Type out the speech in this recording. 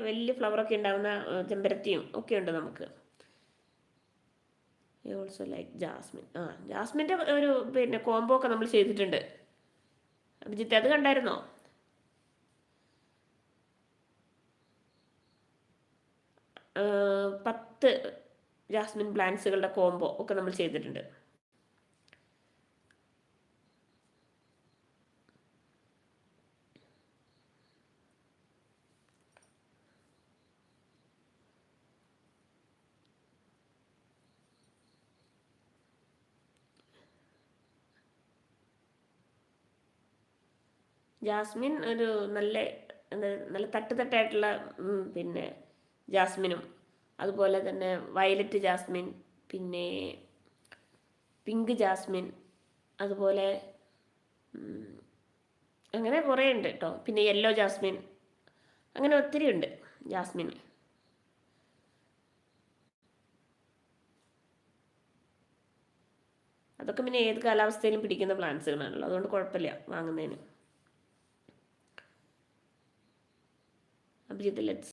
വലിയ ഫ്ലവറൊക്കെ ഉണ്ടാകുന്ന ചെമ്പരത്തിയും ഒക്കെ ഉണ്ട് നമുക്ക്. I also like jasmine. ജാസ്മിൻ്റെ ഒരു പിന്നെ കോംബോ ഒക്കെ നമ്മൾ ചെയ്തിട്ടുണ്ട്. അഭിജിത്ത് അത് കണ്ടായിരുന്നോ? 10 ജാസ്മിൻ പ്ലാന്റ്സുകളുടെ കോംബോ ഒക്കെ നമ്മൾ ചെയ്തിട്ടുണ്ട്. ജാസ്മിൻ ഒരു നല്ല തട്ടായിട്ടുള്ള പിന്നെ ജാസ്മിനും, അതുപോലെ തന്നെ വയലറ്റ് ജാസ്മിൻ, പിന്നെ പിങ്ക് ജാസ്മിൻ, അതുപോലെ അങ്ങനെ കുറേ ഉണ്ട് കേട്ടോ. പിന്നെ യെല്ലോ ജാസ്മിൻ, അങ്ങനെ ഒത്തിരി ഉണ്ട് ജാസ്മിൻ. അതൊക്കെ പിന്നെ ഏത് കാലാവസ്ഥയിലും പിടിക്കുന്ന പ്ലാന്റ്സുകളാണല്ലോ, അതുകൊണ്ട് കുഴപ്പമില്ല വാങ്ങുന്നതിന്. അഭിജിത്ത് ലെറ്റ്സ്